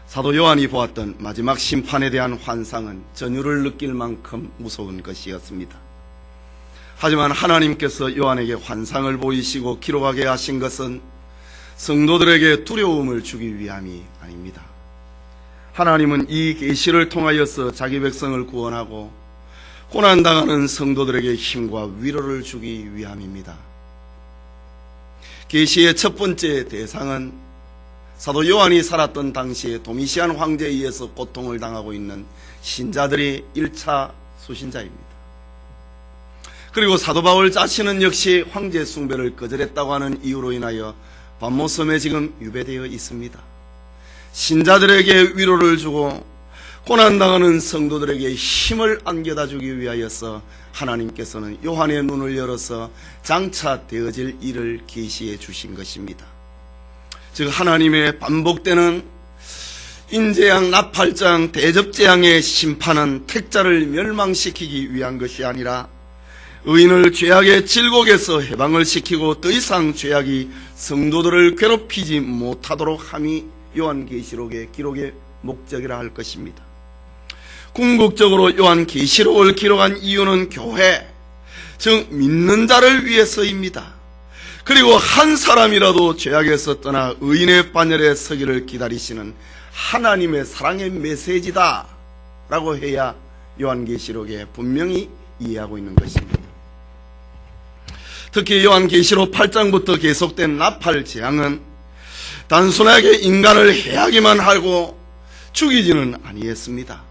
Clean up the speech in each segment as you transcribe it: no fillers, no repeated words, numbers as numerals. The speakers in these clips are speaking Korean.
사도 요한이 보았던 마지막 심판에 대한 환상은 전율을 느낄 만큼 무서운 것이었습니다. 하지만 하나님께서 요한에게 환상을 보이시고 기록하게 하신 것은 성도들에게 두려움을 주기 위함이 아닙니다. 하나님은 이 계시를 통하여서 자기 백성을 구원하고 고난당하는 성도들에게 힘과 위로를 주기 위함입니다. 계시의 첫 번째 대상은 사도 요한이 살았던 당시에 도미시안 황제에 의해서 고통을 당하고 있는 신자들이 1차 수신자입니다. 그리고 사도 바울 자신은 역시 황제 숭배를 거절했다고 하는 이유로 인하여 반모섬에 지금 유배되어 있습니다. 신자들에게 위로를 주고 고난당하는 성도들에게 힘을 안겨다 주기 위하여서 하나님께서는 요한의 눈을 열어서 장차 되어질 일을 계시해 주신 것입니다. 즉 하나님의 반복되는 인재양, 나팔장, 대접재앙의 심판은 택자를 멸망시키기 위한 것이 아니라 의인을 죄악의 질곡에서 해방을 시키고 더 이상 죄악이 성도들을 괴롭히지 못하도록 함이 요한계시록의 기록의 목적이라 할 것입니다. 궁극적으로 요한계시록을 기록한 이유는 교회, 즉 믿는 자를 위해서입니다. 그리고 한 사람이라도 죄악에서 떠나 의인의 반열에 서기를 기다리시는 하나님의 사랑의 메시지다 라고 해야 요한계시록에 분명히 이해하고 있는 것입니다. 특히 요한계시록 8장부터 계속된 나팔 재앙은 단순하게 인간을 해하기만 하고 죽이지는 아니했습니다.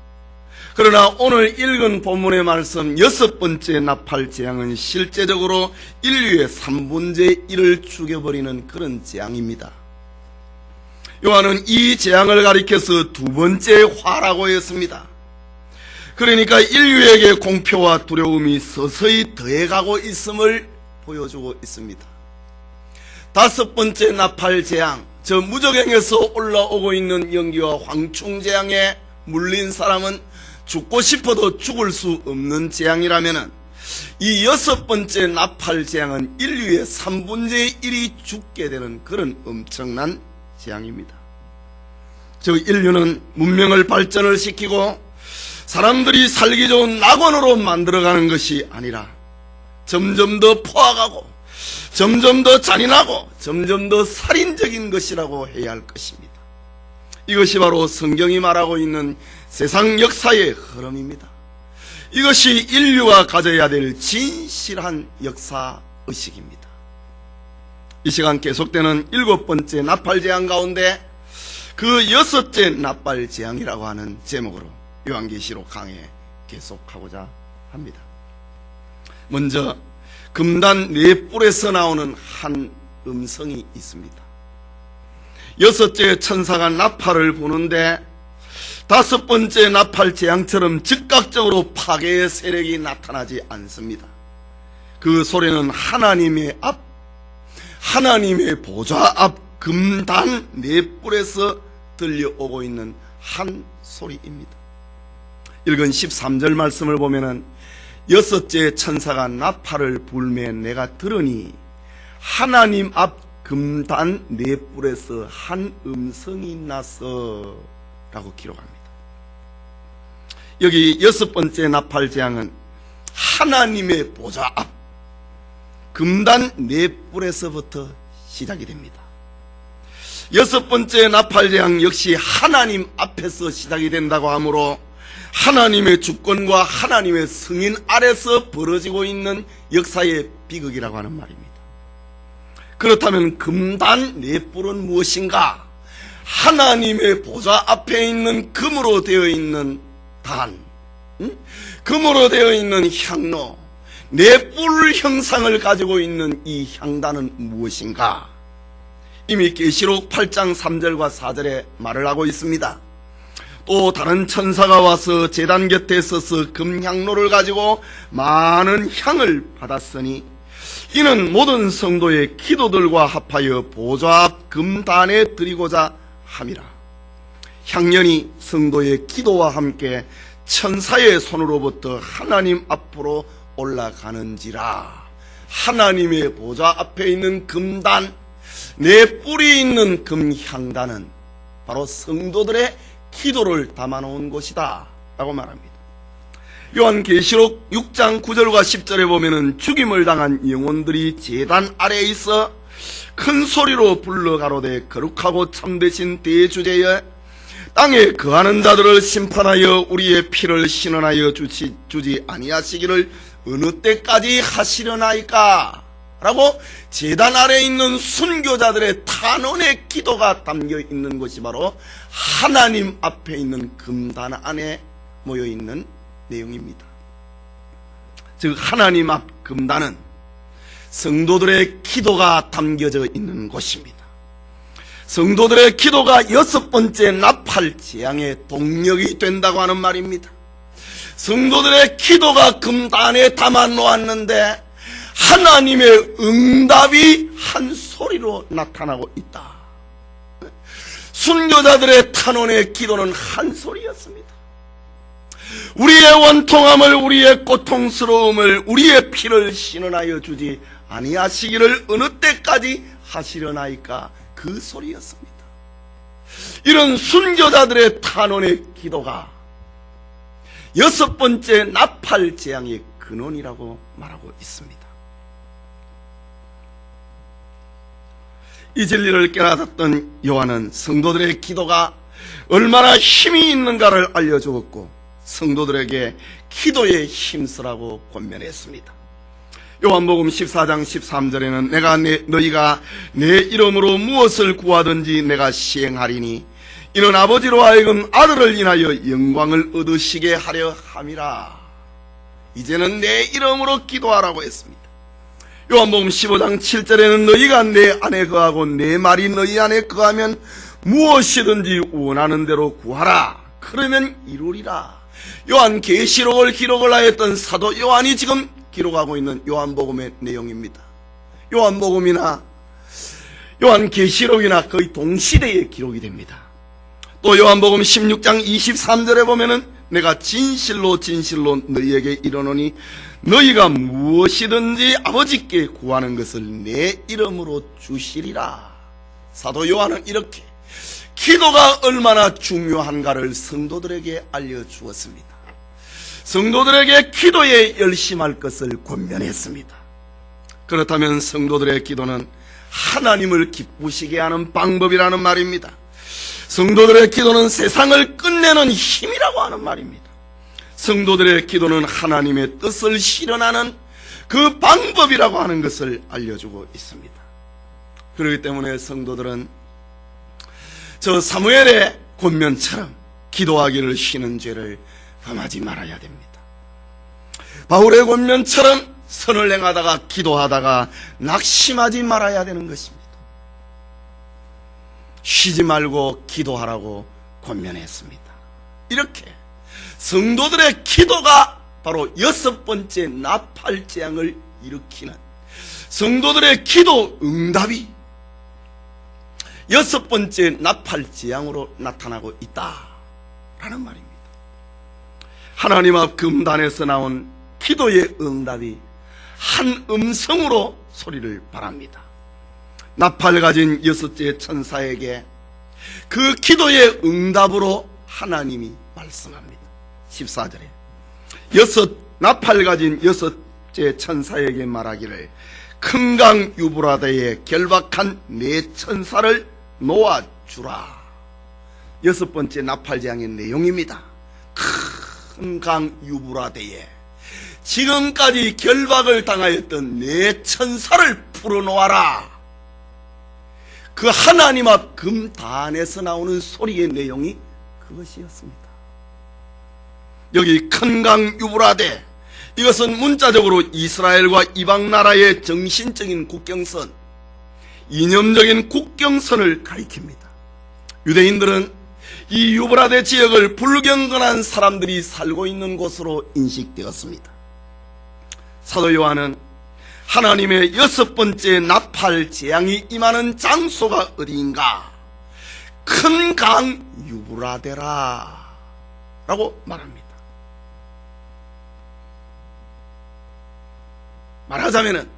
그러나 오늘 읽은 본문의 말씀 6번째 나팔 재앙은 실제적으로 인류의 3분의 1을 죽여버리는 그런 재앙입니다. 요한은 이 재앙을 가리켜서 두 번째 화라고 했습니다. 그러니까 인류에게 공표와 두려움이 서서히 더해가고 있음을 보여주고 있습니다. 5번째 나팔 재앙, 저 무적행에서 올라오고 있는 연기와 황충 재앙에 물린 사람은 죽고 싶어도 죽을 수 없는 재앙이라면 이 6번째 나팔 재앙은 인류의 3분의 1이 죽게 되는 그런 엄청난 재앙입니다. 즉 인류는 문명을 발전을 시키고 사람들이 살기 좋은 낙원으로 만들어가는 것이 아니라 점점 더 포악하고 점점 더 잔인하고 점점 더 살인적인 것이라고 해야 할 것입니다. 이것이 바로 성경이 말하고 있는 세상 역사의 흐름입니다. 이것이 인류가 가져야 될 진실한 역사의식입니다. 이 시간 계속되는 7번째 나팔재앙 가운데 그 6째 나팔재앙이라고 하는 제목으로 요한계시록 강해 계속하고자 합니다. 먼저 금단 4뿔에서 나오는 한 음성이 있습니다. 6째 천사가 나팔을 부는데 5번째 나팔 재앙처럼 즉각적으로 파괴의 세력이 나타나지 않습니다. 그 소리는 하나님의 앞, 하나님의 보좌 앞 금단 4뿔에서 들려오고 있는 한 소리입니다. 읽은 13절 말씀을 보면은 6째 천사가 나팔을 불매 내가 들으니 하나님 앞 금단 4뿔에서 한 음성이 나서 라고 기록합니다. 여기 6번째 나팔 재앙은 하나님의 보좌 앞 금단 4뿔에서부터 시작이 됩니다. 6번째 나팔 재앙 역시 하나님 앞에서 시작이 된다고 하므로 하나님의 주권과 하나님의 승인 아래서 벌어지고 있는 역사의 비극이라고 하는 말입니다. 그렇다면 금단 4뿔은 무엇인가? 하나님의 보좌 앞에 있는 금으로 되어 있는 단, 금으로 되어 있는 향로, 4뿔 형상을 가지고 있는 이 향단은 무엇인가? 이미 계시록 8장 3절과 4절에 말을 하고 있습니다. 또 다른 천사가 와서 제단 곁에 서서 금향로를 가지고 많은 향을 받았으니 이는 모든 성도의 기도들과 합하여 보좌 앞 금단에 드리고자 함이라. 향연이 성도의 기도와 함께 천사의 손으로부터 하나님 앞으로 올라가는지라. 하나님의 보좌 앞에 있는 금단, 4뿔이 있는 금향단은 바로 성도들의 기도를 담아놓은 곳이다 라고 말합니다. 요한계시록 6장 9절과 10절에 보면은 죽임을 당한 영혼들이 제단 아래에 있어 큰 소리로 불러 가로되 거룩하고 참되신 대주제여 땅에 거하는 자들을 심판하여 우리의 피를 신원하여 주지 아니하시기를 어느 때까지 하시려나이까 라고 제단 아래에 있는 순교자들의 탄원의 기도가 담겨 있는 것이 바로 하나님 앞에 있는 금단 안에 모여 있는 내용입니다. 즉 하나님 앞 금단은 성도들의 기도가 담겨져 있는 곳입니다. 성도들의 기도가 6번째 나팔 재앙의 동력이 된다고 하는 말입니다. 성도들의 기도가 금단에 담아 놓았는데 하나님의 응답이 한 소리로 나타나고 있다. 순교자들의 탄원의 기도는 한 소리였습니다. 우리의 원통함을, 우리의 고통스러움을, 우리의 피를 신원하여 주지 아니하시기를 어느 때까지 하시려나이까, 그 소리였습니다. 이런 순교자들의 탄원의 기도가 6번째 나팔 재앙의 근원이라고 말하고 있습니다. 이 진리를 깨닫던 요한은 성도들의 기도가 얼마나 힘이 있는가를 알려주었고 성도들에게 기도에 힘쓰라고 권면했습니다. 요한복음 14장 13절에는 내가 너희가 내 이름으로 무엇을 구하든지 내가 시행하리니 이는 아버지로 하여금 아들을 인하여 영광을 얻으시게 하려 함이라. 이제는 내 이름으로 기도하라고 했습니다. 요한복음 15장 7절에는 너희가 내 안에 거하고 내 말이 너희 안에 거하면 무엇이든지 원하는 대로 구하라. 그러면 이루리라. 요한계시록을 기록을 하였던 사도 요한이 지금 기록하고 있는 요한복음의 내용입니다. 요한복음이나 요한계시록이나 거의 동시대에 기록이 됩니다. 또 요한복음 16장 23절에 보면은 내가 진실로 진실로 너희에게 이르노니 너희가 무엇이든지 아버지께 구하는 것을 내 이름으로 주시리라. 사도 요한은 이렇게 기도가 얼마나 중요한가를 성도들에게 알려주었습니다. 성도들에게 기도에 열심할 것을 권면했습니다. 그렇다면 성도들의 기도는 하나님을 기쁘시게 하는 방법이라는 말입니다. 성도들의 기도는 세상을 끝내는 힘이라고 하는 말입니다. 성도들의 기도는 하나님의 뜻을 실현하는 그 방법이라고 하는 것을 알려주고 있습니다. 그렇기 때문에 성도들은 저 사무엘의 권면처럼 기도하기를 쉬는 죄를 범하지 말아야 됩니다. 바울의 권면처럼 선을 행하다가 기도하다가 낙심하지 말아야 되는 것입니다. 쉬지 말고 기도하라고 권면했습니다. 이렇게 성도들의 기도가 바로 6번째 나팔 재앙을 일으키는 성도들의 기도 응답이 6번째 나팔 재앙으로 나타나고 있다라는 말입니다. 하나님 앞 금단에서 나온 기도의 응답이 한 음성으로 소리를 발합니다. 나팔 가진 6째 천사에게 그 기도의 응답으로 하나님이 말씀합니다. 14절에 나팔 가진 6째 천사에게 말하기를 큰 강 유브라데에 결박한 네 천사를 놓아주라. 6번째 나팔 재앙의 내용입니다. 큰 강 유브라데에 지금까지 결박을 당하였던 네 천사를 풀어놓아라. 그 하나님 앞 금단에서 나오는 소리의 내용이 그것이었습니다. 여기 큰 강 유브라데, 이것은 문자적으로 이스라엘과 이방 나라의 정신적인 국경선, 이념적인 국경선을 가리킵니다. 유대인들은 이 유브라데 지역을 불경건한 사람들이 살고 있는 곳으로 인식되었습니다. 사도 요한은 하나님의 6번째 나팔 재앙이 임하는 장소가 어디인가? 큰 강 유브라데라 라고 말합니다. 말하자면은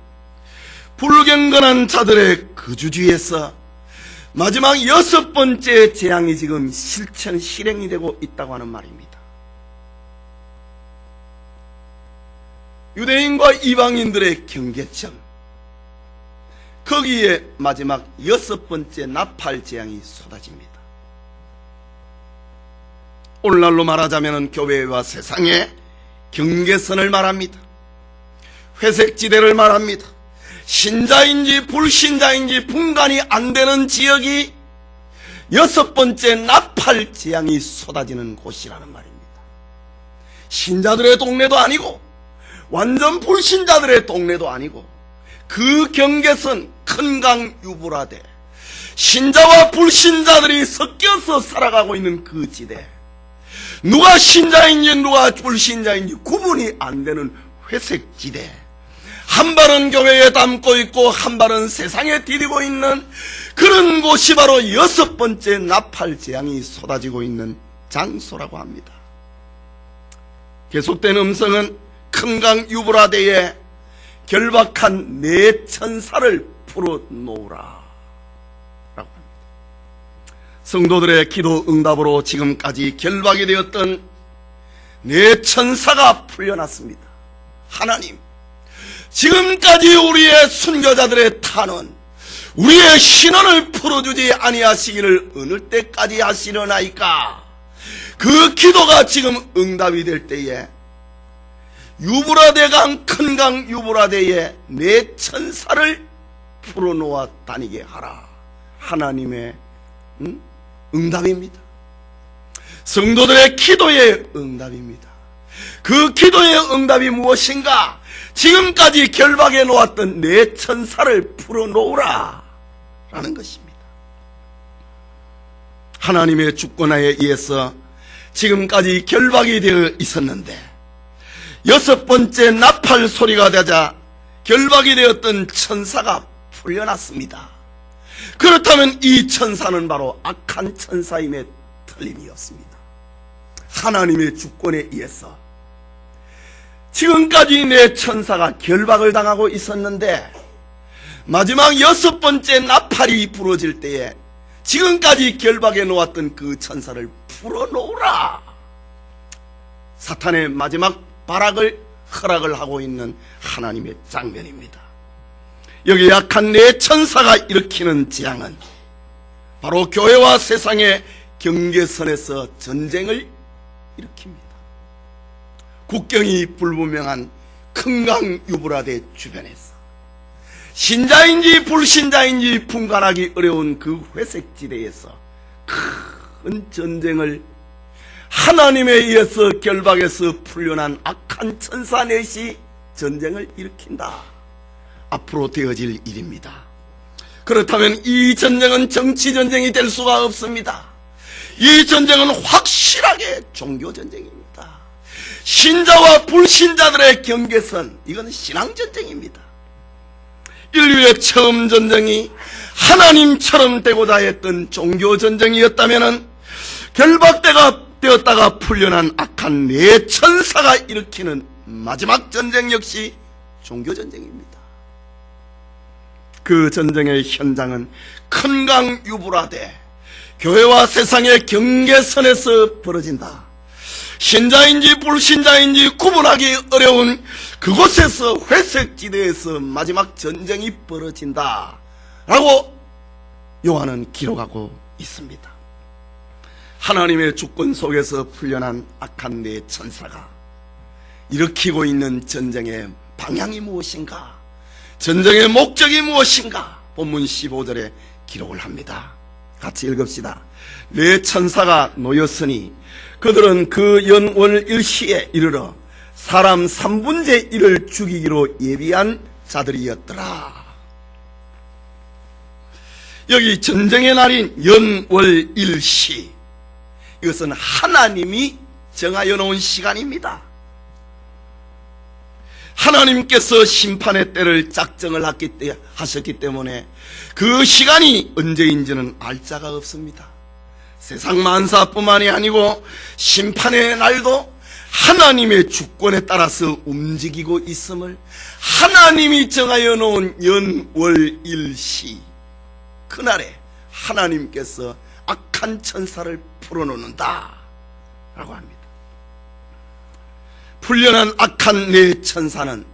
불경건한 자들의 거주지에서 마지막 6번째 재앙이 지금 실행이 되고 있다고 하는 말입니다. 유대인과 이방인들의 경계점, 거기에 마지막 6번째 나팔 재앙이 쏟아집니다. 오늘날로 말하자면 교회와 세상의 경계선을 말합니다. 회색지대를 말합니다. 신자인지 불신자인지 분간이 안 되는 지역이 6번째 나팔 재앙이 쏟아지는 곳이라는 말입니다. 신자들의 동네도 아니고 완전 불신자들의 동네도 아니고 그 경계선 큰 강 유브라데, 신자와 불신자들이 섞여서 살아가고 있는 그 지대, 누가 신자인지 누가 불신자인지 구분이 안 되는 회색지대, 한 발은 교회에 담고 있고 한 발은 세상에 디디고 있는 그런 곳이 바로 6번째 나팔 재앙이 쏟아지고 있는 장소라고 합니다. 계속된 음성은 큰 강 유브라데에 결박한 네 천사를 풀어놓으라 라고 합니다. 성도들의 기도 응답으로 지금까지 결박이 되었던 네 천사가 풀려났습니다. 하나님, 지금까지 우리의 순교자들의 탄원, 우리의 신원을 풀어주지 아니하시기를 어느 때까지 하시려나이까? 그 기도가 지금 응답이 될 때에 유브라데 강, 큰 강 유브라데에 내 천사를 풀어놓아 다니게 하라. 하나님의 응답입니다. 성도들의 기도의 응답입니다. 그 기도의 응답이 무엇인가? 지금까지 결박해 놓았던 내 천사를 풀어놓으라 라는 것입니다. 하나님의 주권하에 의해서 지금까지 결박이 되어 있었는데 6번째 나팔 소리가 되자 결박이 되었던 천사가 풀려났습니다. 그렇다면 이 천사는 바로 악한 천사임에 틀림이 없습니다. 하나님의 주권에 의해서 지금까지 내 천사가 결박을 당하고 있었는데 마지막 6번째 나팔이 부러질 때에 지금까지 결박해 놓았던 그 천사를 풀어놓으라. 사탄의 마지막 허락을 하고 있는 하나님의 장면입니다. 여기 약한 네 천사가 일으키는 재앙은 바로 교회와 세상의 경계선에서 전쟁을 일으킵니다. 국경이 불분명한 큰 강 유브라데 주변에서 신자인지 불신자인지 분간하기 어려운 그 회색지대에서 큰 전쟁을 하나님에 의해서 결박해서 풀려난 악한 천사 넷이 전쟁을 일으킨다. 앞으로 되어질 일입니다. 그렇다면 이 전쟁은 정치전쟁이 될 수가 없습니다. 이 전쟁은 확실하게 종교전쟁입니다. 신자와 불신자들의 경계선, 이건 신앙전쟁입니다. 인류의 처음 전쟁이 하나님처럼 되고자 했던 종교전쟁이었다면 결박대가 되었다가 풀려난 악한 네 천사가 일으키는 마지막 전쟁 역시 종교전쟁입니다. 그 전쟁의 현장은 큰 강 유브라데, 교회와 세상의 경계선에서 벌어진다. 신자인지 불신자인지 구분하기 어려운 그곳에서 회색지대에서 마지막 전쟁이 벌어진다 라고 요한은 기록하고 있습니다. 하나님의 주권 속에서 풀려난 악한 네 천사가 일으키고 있는 전쟁의 방향이 무엇인가? 전쟁의 목적이 무엇인가? 본문 15절에 기록을 합니다. 같이 읽읍시다. 네 천사가 놓였으니 그들은 그 연월 일시에 이르러 사람 3분의 1을 죽이기로 예비한 자들이었더라. 여기 전쟁의 날인 연월 일시, 이것은 하나님이 정하여 놓은 시간입니다. 하나님께서 심판의 때를 작정을 하셨기 때문에 그 시간이 언제인지는 알 자가 없습니다. 세상 만사뿐만이 아니고 심판의 날도 하나님의 주권에 따라서 움직이고 있음을 하나님이 정하여 놓은 연월일시, 그날에 하나님께서 악한 천사를 풀어놓는다 라고 합니다. 풀려난 악한 네 천사는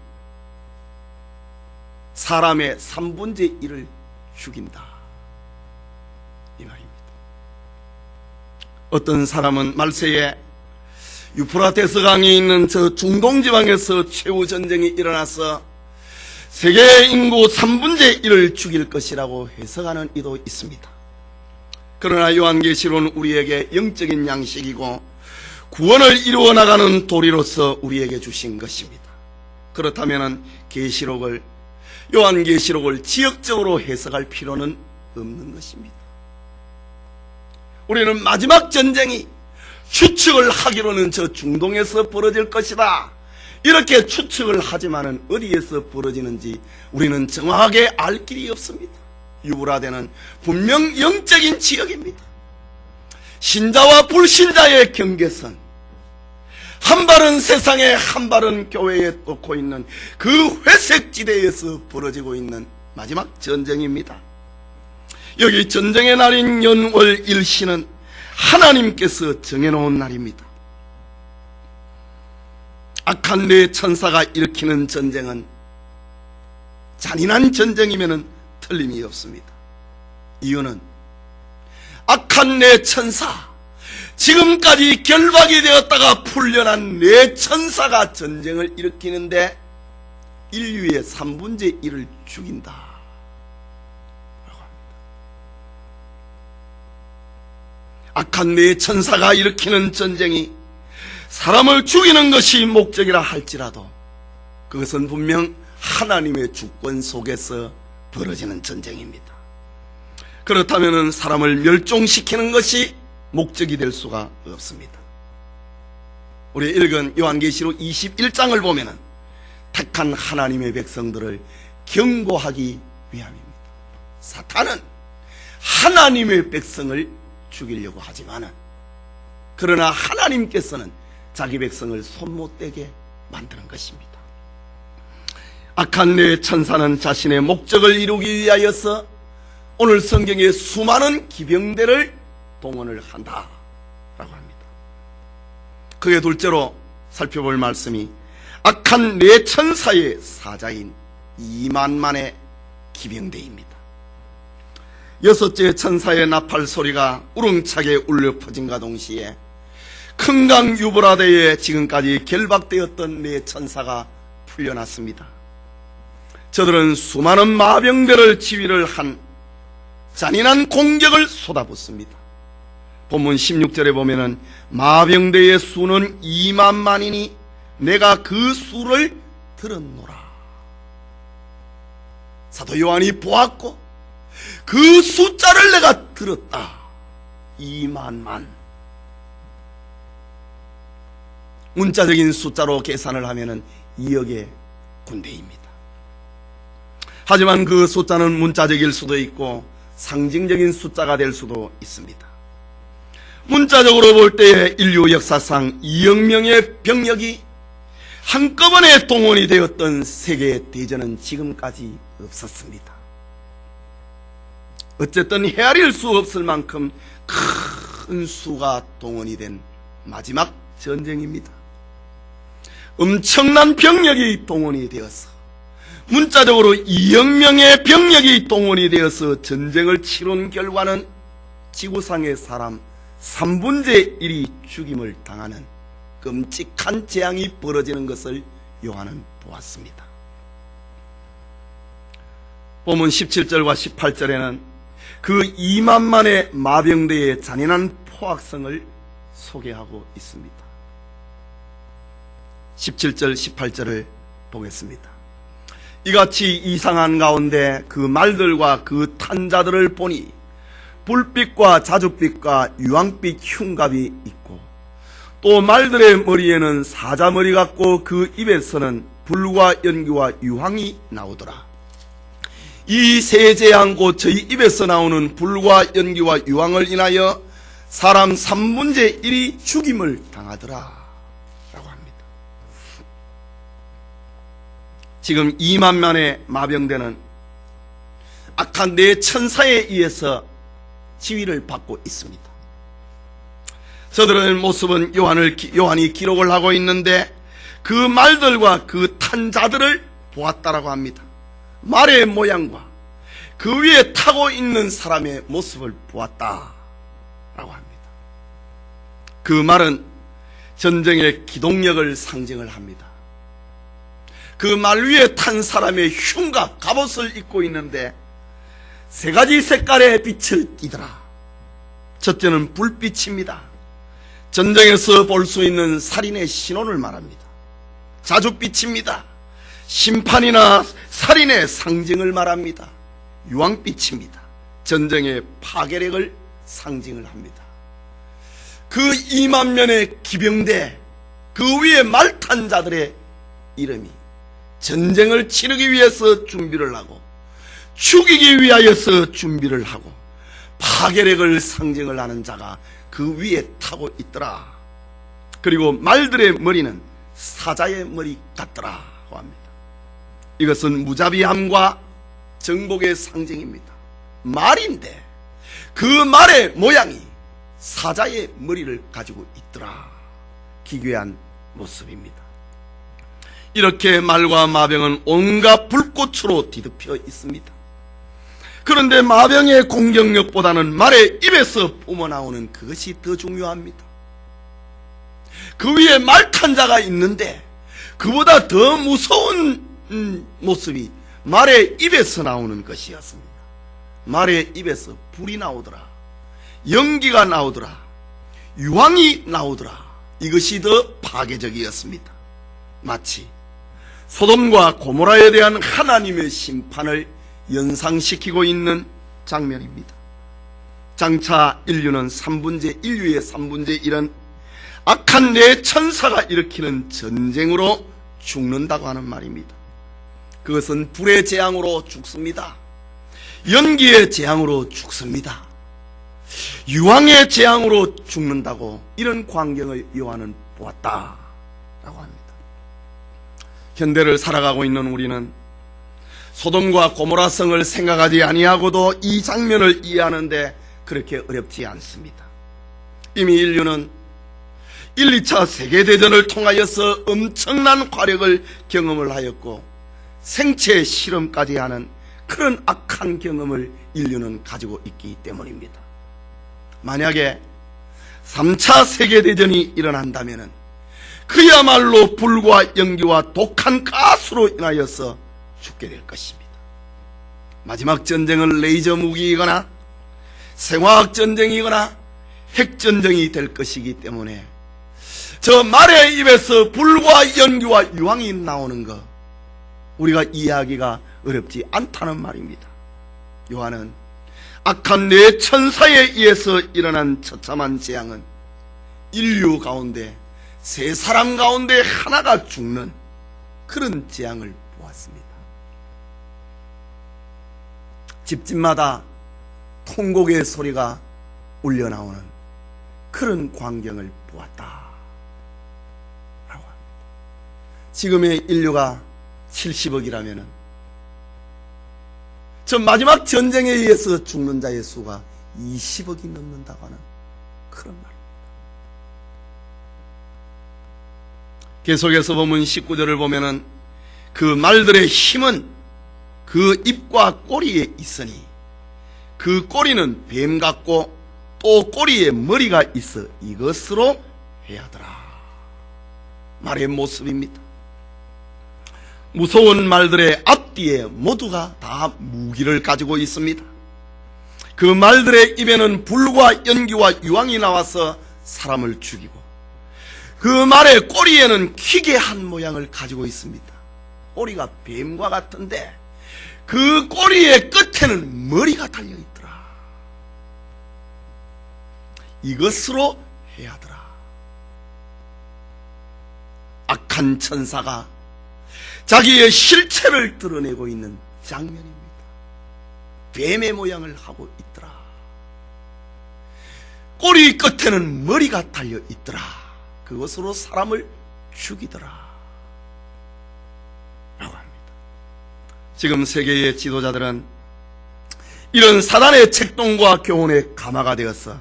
사람의 3분의 1을 죽인다 이 말입니다. 어떤 사람은 말세에 유프라테스 강에 있는 저 중동 지방에서 최후 전쟁이 일어나서 세계 인구 3분의 1을 죽일 것이라고 해석하는 이도 있습니다. 그러나 요한계시록은 우리에게 영적인 양식이고 구원을 이루어 나가는 도리로서 우리에게 주신 것입니다. 그렇다면 요한계시록을 지역적으로 해석할 필요는 없는 것입니다. 우리는 마지막 전쟁이 추측을 하기로는 저 중동에서 벌어질 것이다 이렇게 추측을 하지만은 어디에서 벌어지는지 우리는 정확하게 알 길이 없습니다. 유브라데는 분명 영적인 지역입니다. 신자와 불신자의 경계선, 한 발은 세상에 한 발은 교회에 놓고 있는 그 회색지대에서 벌어지고 있는 마지막 전쟁입니다. 여기 전쟁의 날인 연월 일시는 하나님께서 정해놓은 날입니다. 악한 네 천사가 일으키는 전쟁은 잔인한 전쟁이면 틀림이 없습니다. 이유는 악한 네 천사, 지금까지 결박이 되었다가 풀려난 네 천사가 전쟁을 일으키는데 인류의 3분의 1을 죽인다 라고 합니다. 악한 네 천사가 일으키는 전쟁이 사람을 죽이는 것이 목적이라 할지라도 그것은 분명 하나님의 주권 속에서 벌어지는 전쟁입니다. 그렇다면 사람을 멸종시키는 것이 목적이 될 수가 없습니다. 우리 읽은 요한계시록 21장을 보면 택한 하나님의 백성들을 경고하기 위함입니다. 사탄은 하나님의 백성을 죽이려고 하지만은 그러나 하나님께서는 자기 백성을 손 못 대게 만드는 것입니다. 악한 네 천사는 자신의 목적을 이루기 위하여서 오늘 성경에 수많은 기병대를 동원을 한다라고 합니다. 그의 둘째로 살펴볼 말씀이 악한 네 천사의 사자인 2만만의 기병대입니다. 여섯째 천사의 나팔 소리가 우렁차게 울려 퍼진과 동시에 큰 강 유브라데에 지금까지 결박되었던 네 천사가 풀려났습니다. 저들은 수많은 마병대를 지휘를 한 잔인한 공격을 쏟아붓습니다. 본문 16절에 보면은 마병대의 수는 2만만이니 내가 그 수를 들었노라. 사도 요한이 보았고 그 숫자를 내가 들었다. 2만만. 문자적인 숫자로 계산을 하면은 2억의 군대입니다. 하지만 그 숫자는 문자적일 수도 있고 상징적인 숫자가 될 수도 있습니다. 문자적으로 볼 때 인류 역사상 2억 명의 병력이 한꺼번에 동원이 되었던 세계 대전은 지금까지 없었습니다. 어쨌든 헤아릴 수 없을 만큼 큰 수가 동원이 된 마지막 전쟁입니다. 엄청난 병력이 동원이 되어서 문자적으로 2억 명의 병력이 동원이 되어서 전쟁을 치른 결과는 지구상의 사람 3분의 1이 죽임을 당하는 끔찍한 재앙이 벌어지는 것을 요한은 보았습니다. 본문 17절과 18절에는 그 2만만의 마병대의 잔인한 포악성을 소개하고 있습니다. 17절 18절을 보겠습니다. 이같이 이상한 가운데 그 말들과 그 탄자들을 보니 불빛과 자줏빛과 유황빛 흉갑이 있고 또 말들의 머리에는 사자머리 같고 그 입에서는 불과 연기와 유황이 나오더라. 이 세 재앙 곧 저희 입에서 나오는 불과 연기와 유황을 인하여 사람 3분의 1이 죽임을 당하더라 라고 합니다. 지금 2만만의 마병대는 악한 네 천사에 의해서 지위를 받고 있습니다. 저들의 모습은 요한이 기록을 하고 있는데 그 말들과 그 탄 자들을 보았다라고 합니다. 말의 모양과 그 위에 타고 있는 사람의 모습을 보았다라고 합니다. 그 말은 전쟁의 기동력을 상징을 합니다. 그 말 위에 탄 사람의 흉갑, 갑옷을 입고 있는데 세 가지 색깔의 빛을 띠더라. 첫째는 불빛입니다. 전쟁에서 볼 수 있는 살인의 신호를 말합니다. 자줏빛입니다. 심판이나 살인의 상징을 말합니다. 유황빛입니다. 전쟁의 파괴력을 상징을 합니다. 그 2만 명의 기병대, 그 위에 말탄 자들의 이름이 전쟁을 치르기 위해서 준비를 하고 죽이기 위하여서 준비를 하고 파괴력을 상징을 하는 자가 그 위에 타고 있더라. 그리고 말들의 머리는 사자의 머리 같더라고 합니다. 이것은 무자비함과 정복의 상징입니다. 말인데 그 말의 모양이 사자의 머리를 가지고 있더라. 기괴한 모습입니다. 이렇게 말과 마병은 온갖 불꽃으로 뒤덮여 있습니다. 그런데 마병의 공격력보다는 말의 입에서 뿜어나오는 그것이 더 중요합니다. 그 위에 말탄 자가 있는데 그보다 더 무서운 모습이 말의 입에서 나오는 것이었습니다. 말의 입에서 불이 나오더라. 연기가 나오더라. 유황이 나오더라. 이것이 더 파괴적이었습니다. 마치 소돔과 고모라에 대한 하나님의 심판을 연상시키고 있는 장면입니다. 장차 인류의 3분의 1은 악한 내 천사가 일으키는 전쟁으로 죽는다고 하는 말입니다. 그것은 불의 재앙으로 죽습니다. 연기의 재앙으로 죽습니다. 유황의 재앙으로 죽는다고 이런 광경을 요한은 보았다라고 합니다. 현대를 살아가고 있는 우리는 소돔과 고모라성을 생각하지 아니하고도 이 장면을 이해하는데 그렇게 어렵지 않습니다. 이미 인류는 1, 2차 세계대전을 통하여서 엄청난 화력을 경험을 하였고 생체 실험까지 하는 그런 악한 경험을 인류는 가지고 있기 때문입니다. 만약에 3차 세계대전이 일어난다면 그야말로 불과 연기와 독한 가스로 인하여서 죽게 될 것입니다. 마지막 전쟁은 레이저 무기이거나 생화학 전쟁이거나 핵전쟁이 될 것이기 때문에 저 말의 입에서 불과 연기와 유황이 나오는 것 우리가 이해하기가 어렵지 않다는 말입니다. 요한은 악한 내 천사에 의해서 일어난 처참한 재앙은 인류 가운데 세 사람 가운데 하나가 죽는 그런 재앙을 보았습니다. 집집마다 통곡의 소리가 울려 나오는 그런 광경을 보았다. 라고 합니다. 지금의 인류가 70억이라면 저 마지막 전쟁에 의해서 죽는 자의 수가 20억이 넘는다고 하는 그런 말입니다. 계속해서 보면 19절을 보면은 그 말들의 힘은 그 입과 꼬리에 있으니 그 꼬리는 뱀 같고 또 꼬리에 머리가 있어 이것으로 해하더라. 말의 모습입니다. 무서운 말들의 앞뒤에 모두가 다 무기를 가지고 있습니다. 그 말들의 입에는 불과 연기와 유황이 나와서 사람을 죽이고 그 말의 꼬리에는 기괴한 모양을 가지고 있습니다. 꼬리가 뱀과 같은데 그 꼬리의 끝에는 머리가 달려있더라. 이것으로 해하더라. 악한 천사가 자기의 실체를 드러내고 있는 장면입니다. 뱀의 모양을 하고 있더라. 꼬리 끝에는 머리가 달려 있더라. 그것으로 사람을 죽이더라. 라고 합니다. 지금 세계의 지도자들은 이런 사단의 책동과 교훈에 감화가 되어서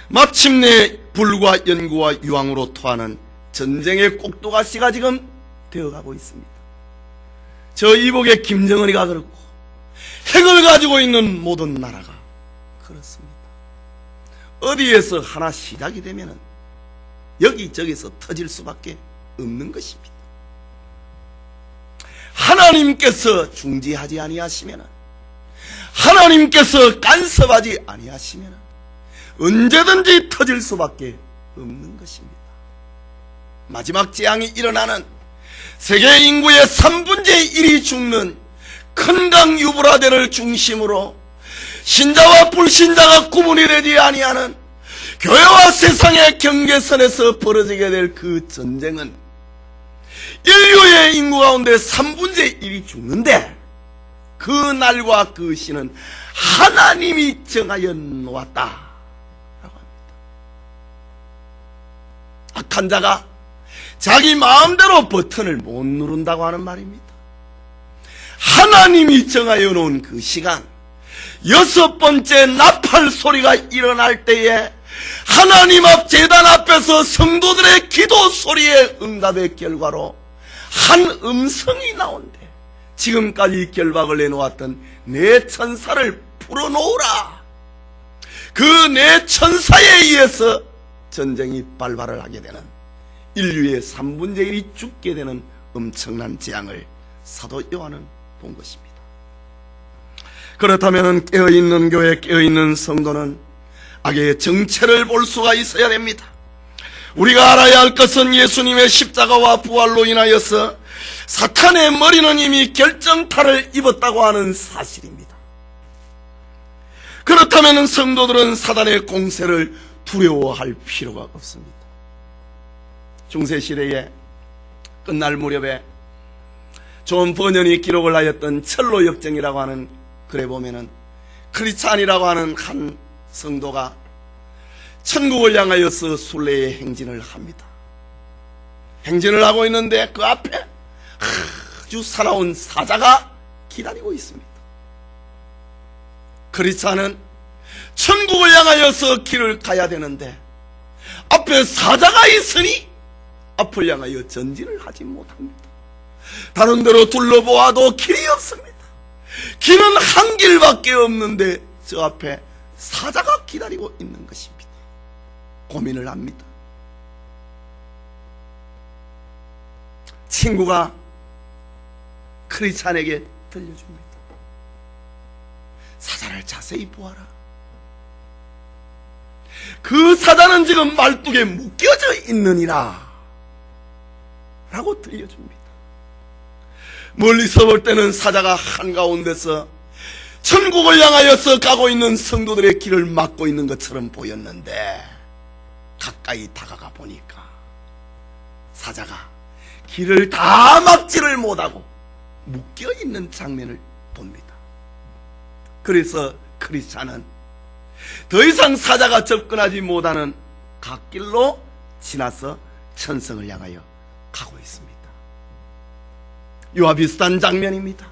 마침내 불과 연구와 유황으로 토하는 전쟁의 꼭두가시가 지금 되어가고 있습니다. 저 이복의 김정은이가 그렇고 핵을 가지고 있는 모든 나라가 그렇습니다. 어디에서 하나 시작이 되면은 여기저기서 터질 수밖에 없는 것입니다. 하나님께서 중지하지 아니하시면은, 하나님께서 간섭하지 아니하시면은 언제든지 터질 수밖에 없는 것입니다. 마지막 재앙이 일어나는, 세계 인구의 3분의 1이 죽는 큰 강 유브라데를 중심으로 신자와 불신자가 구분이 되지 아니하는 교회와 세상의 경계선에서 벌어지게 될 그 전쟁은 인류의 인구 가운데 3분의 1이 죽는데, 그 날과 그 시는 하나님이 정하여 놓았다 라고 합니다. 악한 자가 자기 마음대로 버튼을 못 누른다고 하는 말입니다. 하나님이 정하여 놓은 그 시간, 6번째 나팔 소리가 일어날 때에 하나님 앞 제단 앞에서 성도들의 기도 소리의 응답의 결과로 한 음성이 나온대. 지금까지 결박을 내놓았던 내 천사를 풀어놓으라. 그 내 천사에 의해서 전쟁이 발발을 하게 되는, 인류의 3분의 1이 죽게 되는 엄청난 재앙을 사도 요한은 본 것입니다. 그렇다면 깨어있는 교회, 깨어있는 성도는 악의 정체를 볼 수가 있어야 됩니다. 우리가 알아야 할 것은 예수님의 십자가와 부활로 인하여서 사탄의 머리는 이미 결정타를 입었다고 하는 사실입니다. 그렇다면 성도들은 사단의 공세를 두려워할 필요가 없습니다. 중세시대에 끝날 무렵에 존 버년이 기록을 하였던 철로역정이라고 하는 글에 보면은 크리스찬이라고 하는 한 성도가 천국을 향하여서 순례의 행진을 합니다. 행진을 하고 있는데 그 앞에 아주 살아온 사자가 기다리고 있습니다. 크리스찬은 천국을 향하여서 길을 가야 되는데 앞에 사자가 있으니 앞을 향하여 전진을 하지 못합니다. 다른 데로 둘러보아도 길이 없습니다. 길은 한 길밖에 없는데 저 앞에 사자가 기다리고 있는 것입니다. 고민을 합니다. 친구가 크리스찬에게 들려줍니다. 사자를 자세히 보아라. 그 사자는 지금 말뚝에 묶여져 있느니라 라고 들려줍니다. 멀리서 볼 때는 사자가 한가운데서 천국을 향하여서 가고 있는 성도들의 길을 막고 있는 것처럼 보였는데, 가까이 다가가 보니까 사자가 길을 다 막지를 못하고 묶여있는 장면을 봅니다. 그래서 크리스찬은 더 이상 사자가 접근하지 못하는 갓길로 지나서 천성을 향하여 가고 있습니다. 이와 비슷한 장면입니다.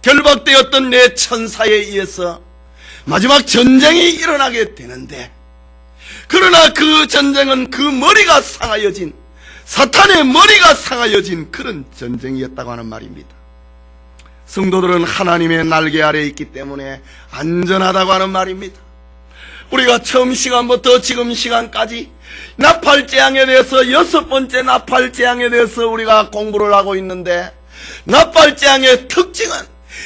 결박되었던 내 천사에 의해서 마지막 전쟁이 일어나게 되는데, 그러나 그 전쟁은 그 머리가 상하여진, 사탄의 머리가 상하여진 그런 전쟁이었다고 하는 말입니다. 성도들은 하나님의 날개 아래에 있기 때문에 안전하다고 하는 말입니다. 우리가 처음 시간부터 지금 시간까지 나팔재앙에 대해서 6번째 나팔재앙에 대해서 우리가 공부를 하고 있는데, 나팔재앙의 특징은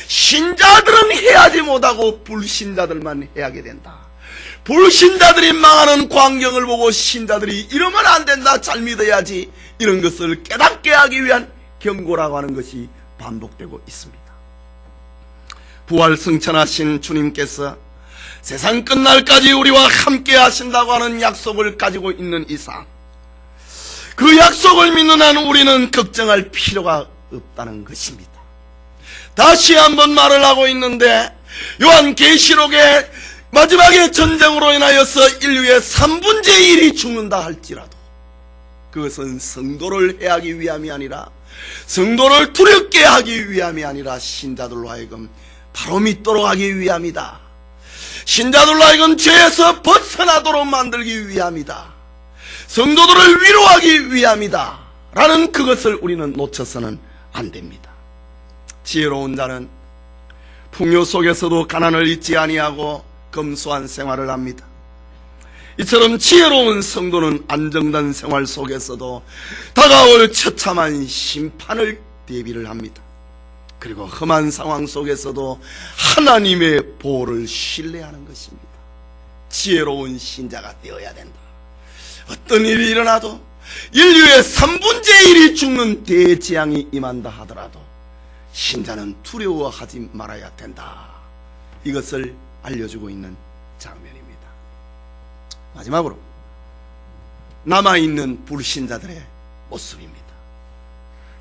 신자들은 해하지 못하고 불신자들만 해하게 된다. 불신자들이 망하는 광경을 보고 신자들이 이러면 안 된다, 잘 믿어야지, 이런 것을 깨닫게 하기 위한 경고라고 하는 것이 반복되고 있습니다. 부활 승천하신 주님께서 세상 끝날까지 우리와 함께 하신다고 하는 약속을 가지고 있는 이상, 그 약속을 믿는 한 우리는 걱정할 필요가 없다는 것입니다. 다시 한번 말을 하고 있는데, 요한계시록의 마지막에 전쟁으로 인하여서 인류의 3분의 1이 죽는다 할지라도 그것은 성도를 해하기 위함이 아니라, 성도를 두렵게 하기 위함이 아니라 신자들로 하여금 바로 믿도록 하기 위함이다. 신자들로 하여금 죄에서 벗어나도록 만들기 위함이다. 성도들을 위로하기 위함이다. 라는 그것을 우리는 놓쳐서는 안 됩니다. 지혜로운 자는 풍요 속에서도 가난을 잊지 아니하고 검소한 생활을 합니다. 이처럼 지혜로운 성도는 안정된 생활 속에서도 다가올 처참한 심판을 대비를 합니다. 그리고 험한 상황 속에서도 하나님의 보호를 신뢰하는 것입니다. 지혜로운 신자가 되어야 된다. 어떤 일이 일어나도 인류의 3분의 1이 죽는 대재앙이 임한다 하더라도 신자는 두려워하지 말아야 된다. 이것을 알려주고 있는 장면입니다. 마지막으로 남아있는 불신자들의 모습입니다.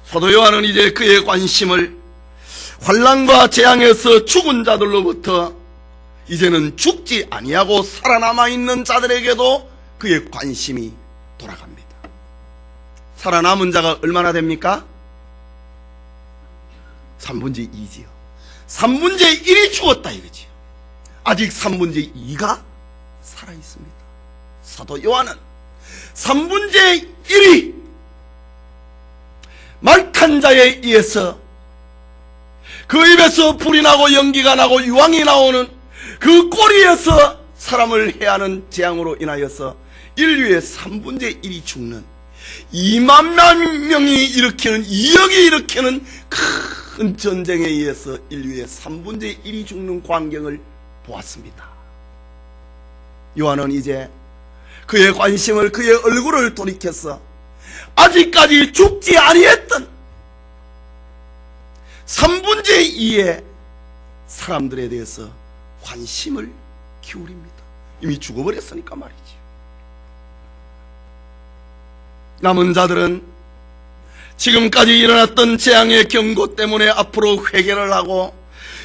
사도 요한은 이제 그의 관심을 환난과 재앙에서 죽은 자들로부터 이제는 죽지 아니하고 살아남아있는 자들에게도 그의 관심이 돌아갑니다. 살아남은 자가 얼마나 됩니까? 3분의 2지요. 3분의 1이 죽었다 이거지요. 아직 3분의 2가 살아있습니다. 사도 요한은 3분의 1이 말탄 자에 의해서 그 입에서 불이 나고 연기가 나고 유황이 나오는 그 꼬리에서 사람을 해하는 재앙으로 인하여서 인류의 3분의 1이 죽는 2만 명이 일으키는 2억이 일으키는 큰 전쟁에 의해서 인류의 3분의 1이 죽는 광경을 보았습니다. 요한은 이제 그의 관심을 그의 얼굴을 돌이켜서 아직까지 죽지 아니했던 3분의 2의 사람들에 대해서 관심을 기울입니다. 이미 죽어버렸으니까 말이지. 남은 자들은 지금까지 일어났던 재앙의 경고 때문에 앞으로 회개를 하고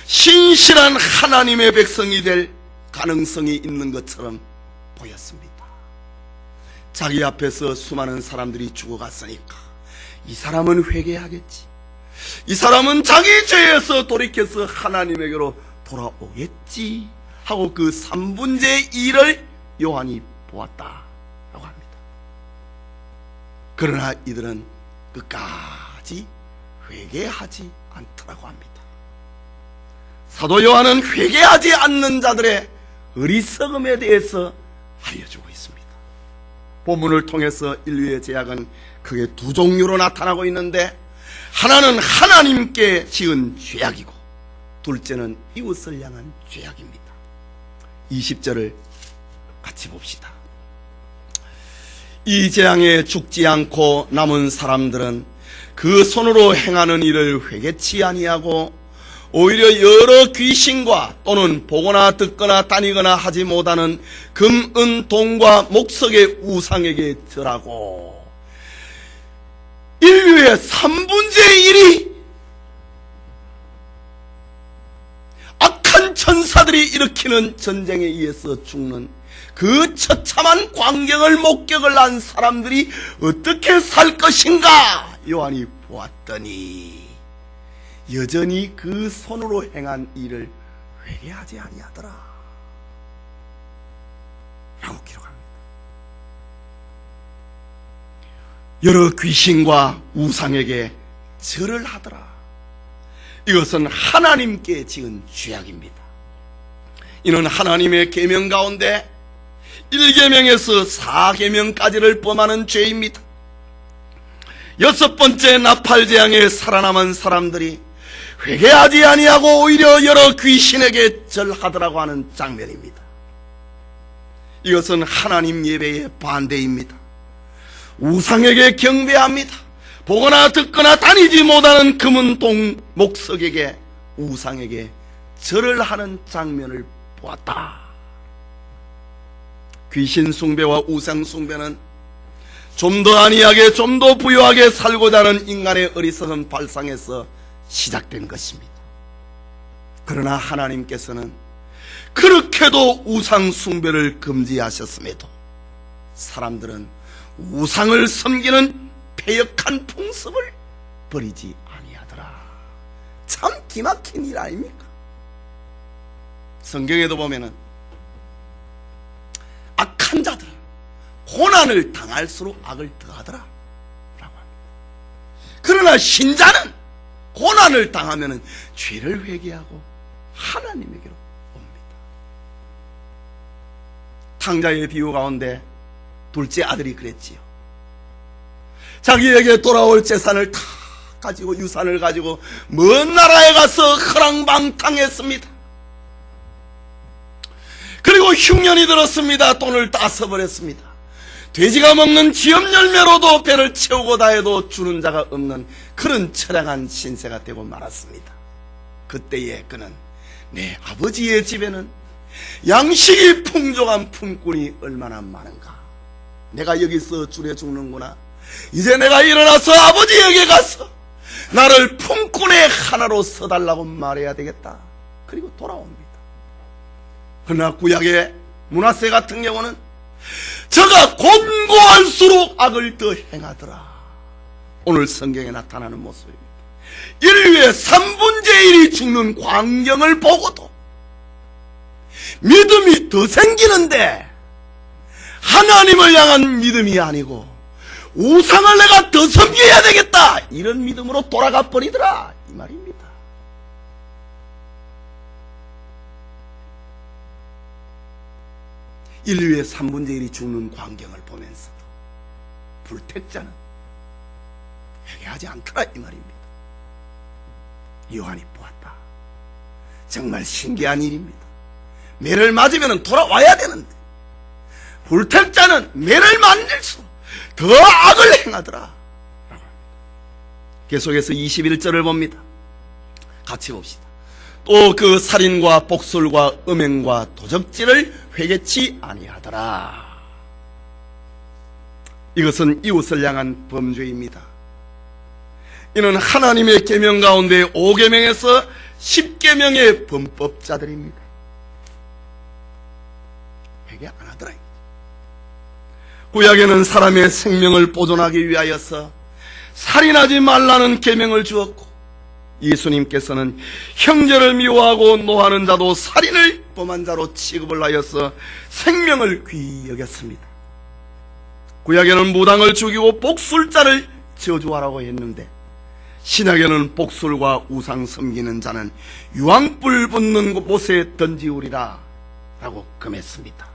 신실한 하나님의 백성이 될 가능성이 있는 것처럼 보였습니다. 자기 앞에서 수많은 사람들이 죽어갔으니까 이 사람은 회개하겠지, 이 사람은 자기 죄에서 돌이켜서 하나님에게로 돌아오겠지 하고 그 3분의 1을 요한이 보았다라고 합니다. 그러나 이들은 끝까지 회개하지 않더라고 합니다. 사도 요한은 회개하지 않는 자들의 어리석음에 대해서 알려주고 있습니다. 본문을 통해서 인류의 죄악은 크게 두 종류로 나타나고 있는데, 하나는 하나님께 지은 죄악이고 둘째는 이웃을 향한 죄악입니다. 20절을 같이 봅시다. 이 재앙에 죽지 않고 남은 사람들은 그 손으로 행하는 일을 회개치 아니하고 오히려 여러 귀신과 또는 보거나 듣거나 다니거나 하지 못하는 금, 은, 동과 목석의 우상에게 절하고, 인류의 3분의 1이 악한 천사들이 일으키는 전쟁에 의해서 죽는 그 처참한 광경을 목격을 한 사람들이 어떻게 살 것인가 요한이 보았더니 여전히 그 손으로 행한 일을 회개하지 아니하더라 라고 기록합니다. 여러 귀신과 우상에게 절을 하더라. 이것은 하나님께 지은 죄악입니다. 이는 하나님의 계명 가운데 1계명에서 4계명까지를 범하는 죄입니다. 6번째 나팔재앙에 살아남은 사람들이 회개하지 아니하고 오히려 여러 귀신에게 절하더라고 하는 장면입니다. 이것은 하나님 예배의 반대입니다. 우상에게 경배합니다. 보거나 듣거나 다니지 못하는 금은 동 목석에게 우상에게 절을 하는 장면을 보았다. 귀신 숭배와 우상 숭배는 좀 더 안이하게 좀 더 부유하게 살고자 하는 인간의 어리석은 발상에서 시작된 것입니다. 그러나 하나님께서는 그렇게도 우상 숭배를 금지하셨음에도 사람들은 우상을 섬기는 패역한 풍습을 버리지 아니하더라. 참 기막힌 일 아닙니까? 성경에도 보면은 악한 자들은 고난을 당할수록 악을 더하더라 라고 합니다. 그러나 신자는 고난을 당하면은 죄를 회개하고 하나님에게로 옵니다. 탕자의 비유 가운데 둘째 아들이 그랬지요. 자기에게 돌아올 재산을 다 가지고, 유산을 가지고 먼 나라에 가서 허랑방탕했습니다. 그리고 흉년이 들었습니다. 돈을 다 써버렸습니다. 돼지가 먹는 지엽 열매로도 배를 채우고 다 해도 주는 자가 없는 그런 처량한 신세가 되고 말았습니다. 그때에 그는 내 아버지의 집에는 양식이 풍족한 품꾼이 얼마나 많은가. 내가 여기서 줄여 죽는구나. 이제 내가 일어나서 아버지에게 가서 나를 품꾼의 하나로 써달라고 말해야 되겠다. 그리고 돌아옵니다. 그러나 구약의 므낫세 같은 경우는 저가 곤고할수록 악을 더 행하더라. 오늘 성경에 나타나는 모습입니다. 인류의 3분의 1이 죽는 광경을 보고도 믿음이 더 생기는데 하나님을 향한 믿음이 아니고 우상을 내가 더 섬겨야 되겠다, 이런 믿음으로 돌아가 버리더라, 이 말입니다. 인류의 3분의 1이 죽는 광경을 보면서도 불택자는 회개하지 않더라, 이 말입니다. 요한이 보았다. 정말 신기한 일입니다. 매를 맞으면 돌아와야 되는데 불택자는 매를 맞을수록 더 악을 행하더라. 계속해서 21절을 봅니다. 같이 봅시다. 또 그 살인과 복술과 음행과 도적질을 회개치 아니하더라. 이것은 이웃을 향한 범죄입니다. 이는 하나님의 계명 가운데 5계명에서 10계명의 범법자들입니다. 회개 안 하더라. 구약에는 사람의 생명을 보존하기 위하여서 살인하지 말라는 계명을 주었고, 예수님께서는 형제를 미워하고 노하는 자도 살인을 범한 자로 취급을 하여서 생명을 귀히 여겼습니다. 구약에는 무당을 죽이고 복술자를 저주하라고 했는데, 신약에는 복술과 우상 섬기는 자는 유황불 붙는 곳에 던지우리라 라고 금했습니다.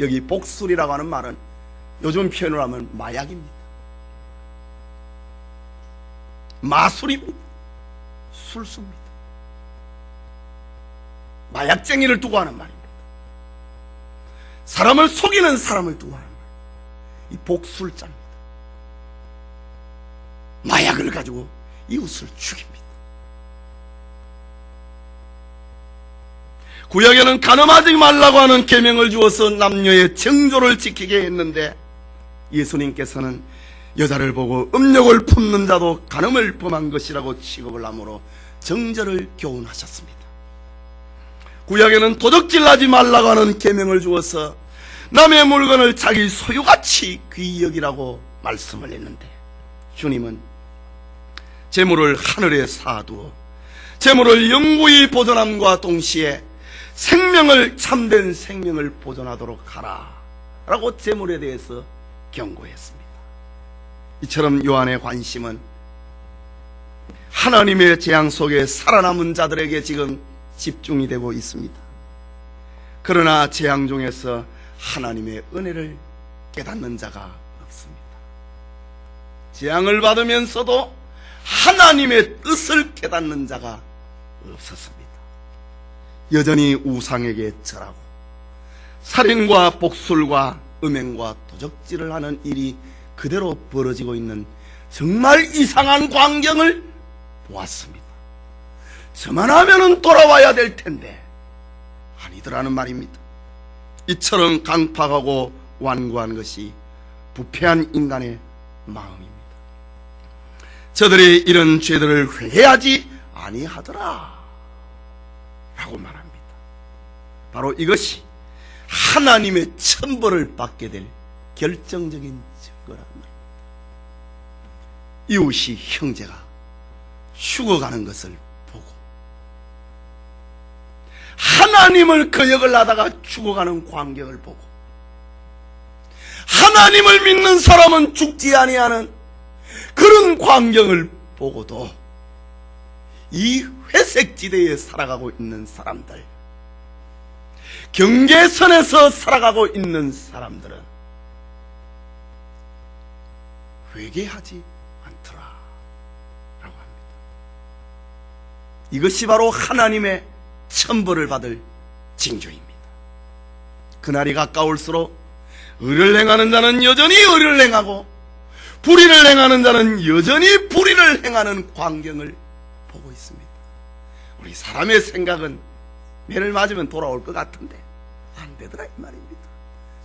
여기 복술이라고 하는 말은 요즘 표현을 하면 마약입니다. 마술입니다. 술수입니다. 마약쟁이를 두고 하는 말입니다. 사람을 속이는 사람을 두고 하는 말. 이 복술자입니다. 마약을 가지고 이웃을 죽입니다. 구약에는 간음하지 말라고 하는 계명을 주어서 남녀의 정조를 지키게 했는데, 예수님께서는 여자를 보고 음욕을 품는 자도 간음을 범한 것이라고 취급을 하므로 정절을 교훈하셨습니다. 구약에는 도적질하지 말라고 하는 계명을 주어서 남의 물건을 자기 소유같이 귀히 여기라고 말씀을 했는데, 주님은 재물을 하늘에 쌓아두어 재물을 영구히 보존함과 동시에 생명을, 참된 생명을 보존하도록 하라 라고 재물에 대해서 경고했습니다. 이처럼 요한의 관심은 하나님의 재앙 속에 살아남은 자들에게 지금 집중이 되고 있습니다. 그러나 재앙 중에서 하나님의 은혜를 깨닫는 자가 없습니다. 재앙을 받으면서도 하나님의 뜻을 깨닫는 자가 없었습니다. 여전히 우상에게 절하고 살인과 복술과 음행과 도적질을 하는 일이 그대로 벌어지고 있는 정말 이상한 광경을 보았습니다. 저만 하면은 돌아와야 될 텐데 아니더라는 말입니다. 이처럼 강팍하고 완고한 것이 부패한 인간의 마음입니다. 저들이 이런 죄들을 회개하지 아니하더라 라고 말합니다. 바로 이것이 하나님의 천벌을 받게 될 결정적인 증거란 말입니다. 이웃이, 형제가 죽어가는 것을 보고 하나님을 거역을 하다가 죽어가는 광경을 보고, 하나님을 믿는 사람은 죽지 아니하는 그런 광경을 보고도 이 회색지대에 살아가고 있는 사람들, 경계선에서 살아가고 있는 사람들은 회개하지 않더라 라고 합니다. 이것이 바로 하나님의 천벌을 받을 징조입니다. 그날이 가까울수록 의를 행하는 자는 여전히 의를 행하고 불의를 행하는 자는 여전히 불의를 행하는 광경을 보고 있습니다. 우리 사람의 생각은 매를 맞으면 돌아올 것 같은데 안 되더라 이 말입니다.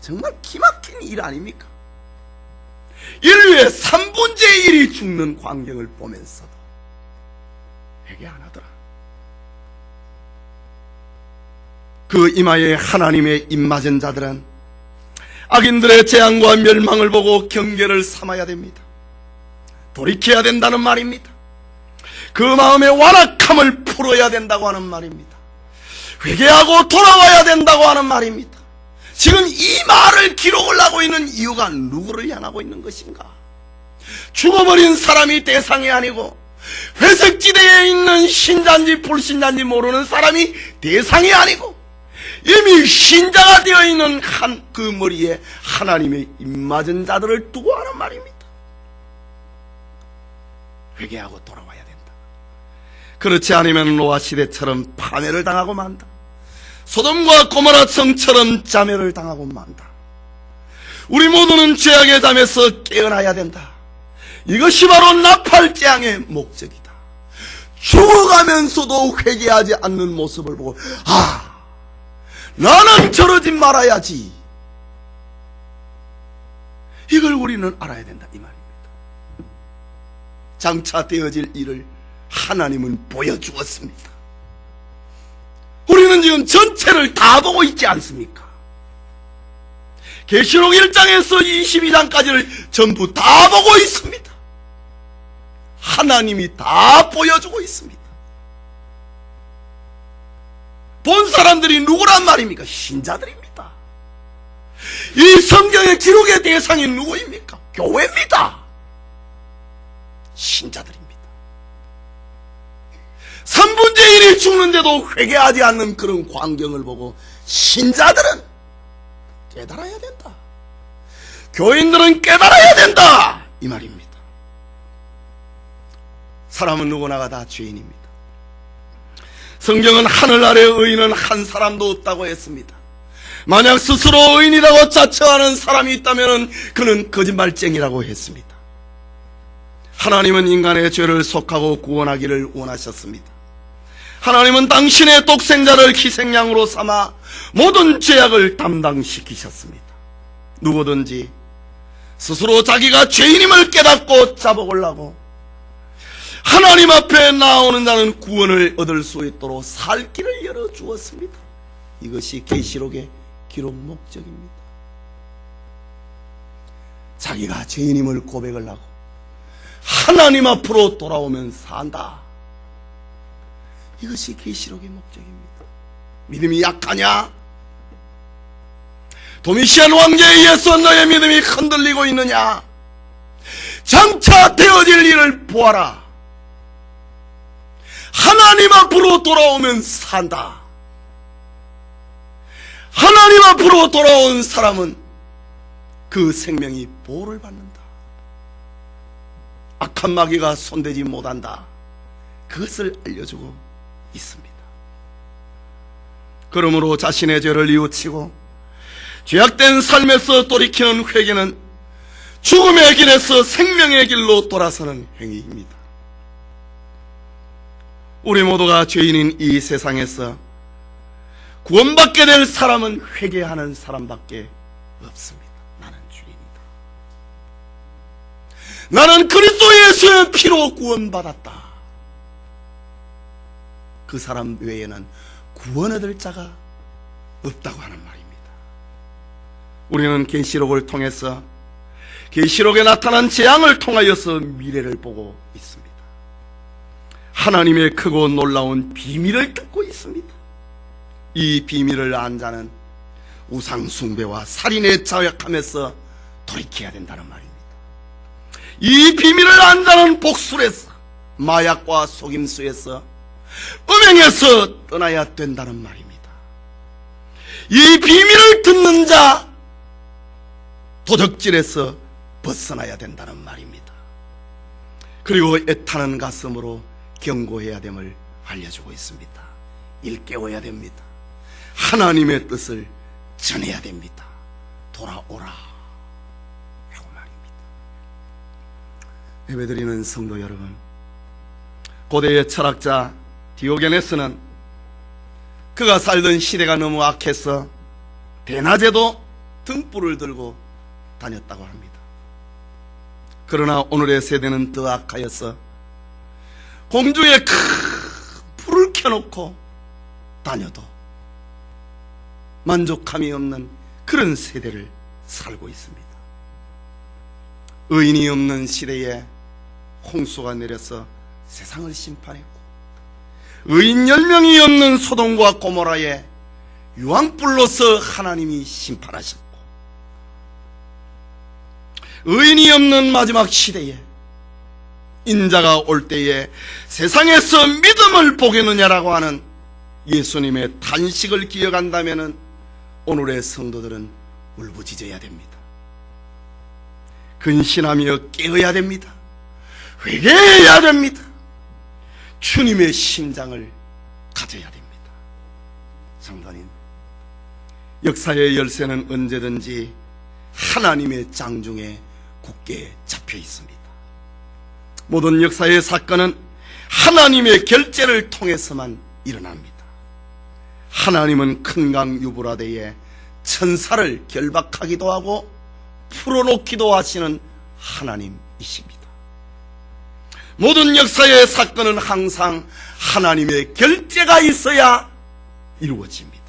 정말 기막힌 일 아닙니까? 인류의 3분의 1이 죽는 광경을 보면서도 회개 안 하더라. 그 이마에 하나님의 입맞은 자들은 악인들의 재앙과 멸망을 보고 경계를 삼아야 됩니다. 돌이켜야 된다는 말입니다. 그 마음의 완악함을 풀어야 된다고 하는 말입니다. 회개하고 돌아와야 된다고 하는 말입니다. 지금 이 말을 기록을 하고 있는 이유가 누구를 향하고 있는 것인가? 죽어버린 사람이 대상이 아니고 회색지대에 있는 신자인지 불신자인지 모르는 사람이 대상이 아니고 이미 신자가 되어 있는 그 머리에 하나님의 입맞은 자들을 두고 하는 말입니다. 회개하고 돌아와야 된다. 그렇지 않으면 노아 시대처럼 파멸을 당하고 만다. 소돔과 고모라 성처럼 자멸을 당하고 만다. 우리 모두는 죄악의 잠에서 깨어나야 된다. 이것이 바로 나팔 재앙의 목적이다. 죽어가면서도 회개하지 않는 모습을 보고 나는 저러지 말아야지. 이걸 우리는 알아야 된다 이 말입니다. 장차 되어질 일을 하나님은 보여주었습니다. 우리는 지금 전체를 다 보고 있지 않습니까? 계시록 1장에서 22장까지를 전부 다 보고 있습니다. 하나님이 다 보여주고 있습니다. 본 사람들이 누구란 말입니까? 신자들입니다. 이 성경의 기록의 대상이 누구입니까? 교회입니다. 신자들입니다. 3분의 1이 죽는데도 회개하지 않는 그런 광경을 보고 신자들은 깨달아야 된다. 교인들은 깨달아야 된다. 이 말입니다. 사람은 누구나가 다 죄인입니다. 성경은 하늘 아래 의인은 한 사람도 없다고 했습니다. 만약 스스로 의인이라고 자처하는 사람이 있다면 그는 거짓말쟁이라고 했습니다. 하나님은 인간의 죄를 속하고 구원하기를 원하셨습니다. 하나님은 당신의 독생자를 희생양으로 삼아 모든 죄악을 담당시키셨습니다. 누구든지 스스로 자기가 죄인임을 깨닫고 자복을 하고 하나님 앞에 나오는 자는 구원을 얻을 수 있도록 살 길을 열어주었습니다. 이것이 계시록의 기록 목적입니다. 자기가 죄인임을 고백을 하고 하나님 앞으로 돌아오면 산다. 이것이 계시록의 목적입니다. 믿음이 약하냐? 도미시안 왕자에 의해서 너의 믿음이 흔들리고 있느냐? 장차 되어질 일을 보아라. 하나님 앞으로 돌아오면 산다. 하나님 앞으로 돌아온 사람은 그 생명이 보호를 받는다. 악한 마귀가 손대지 못한다. 그것을 알려주고 있습니다. 그러므로 자신의 죄를 뉘우치고 죄악된 삶에서 돌이키는 회개는 죽음의 길에서 생명의 길로 돌아서는 행위입니다. 우리 모두가 죄인인 이 세상에서 구원받게 될 사람은 회개하는 사람밖에 없습니다. 나는 죄인이다. 나는 그리스도 예수의 피로 구원받았다. 그 사람 외에는 구원 얻을 자가 없다고 하는 말입니다. 우리는 계시록을 통해서 계시록에 나타난 재앙을 통하여서 미래를 보고 있습니다. 하나님의 크고 놀라운 비밀을 듣고 있습니다. 이 비밀을 안 자는 우상숭배와 살인에 자약하면서 돌이켜야 된다는 말입니다. 이 비밀을 안 자는 복술에서, 마약과 속임수에서, 음행에서 떠나야 된다는 말입니다. 이 비밀을 듣는 자, 도적질에서 벗어나야 된다는 말입니다. 그리고 애타는 가슴으로 경고해야 됨을 알려주고 있습니다. 일깨워야 됩니다. 하나님의 뜻을 전해야 됩니다. 돌아오라 라고 말입니다. 예배드리는 성도 여러분, 고대의 철학자 디오게네스는 그가 살던 시대가 너무 악해서 대낮에도 등불을 들고 다녔다고 합니다. 그러나 오늘의 세대는 더 악하여서 공중에 큰 불을 켜놓고 다녀도 만족함이 없는 그런 세대를 살고 있습니다. 의인이 없는 시대에 홍수가 내려서 세상을 심판했고, 의인 10명이 없는 소돔과 고모라에 유황불로서 하나님이 심판하셨고, 의인이 없는 마지막 시대에 인자가 올 때에 세상에서 믿음을 보겠느냐라고 하는 예수님의 탄식을 기억한다면 오늘의 성도들은 울부짖어야 됩니다. 근신하며 깨어야 됩니다. 회개해야 됩니다. 주님의 심장을 가져야 됩니다. 성도님, 역사의 열쇠는 언제든지 하나님의 장중에 굳게 잡혀 있습니다. 모든 역사의 사건은 하나님의 결재를 통해서만 일어납니다. 하나님은 큰 강 유브라데에 천사를 결박하기도 하고 풀어놓기도 하시는 하나님이십니다. 모든 역사의 사건은 항상 하나님의 결재가 있어야 이루어집니다.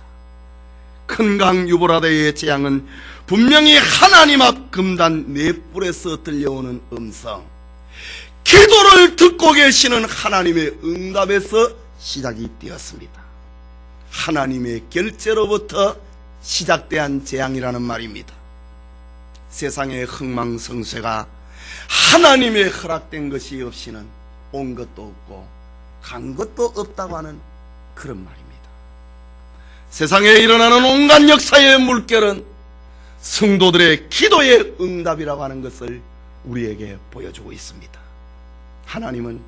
큰 강 유브라데의 재앙은 분명히 하나님 앞 금단 넷불에서 들려오는 음성, 기도를 듣고 계시는 하나님의 응답에서 시작이 되었습니다. 하나님의 결재로부터 시작된 재앙이라는 말입니다. 세상의 흥망성쇠가 하나님의 허락된 것이 없이는 온 것도 없고 간 것도 없다고 하는 그런 말입니다. 세상에 일어나는 온갖 역사의 물결은 성도들의 기도의 응답이라고 하는 것을 우리에게 보여주고 있습니다. 하나님은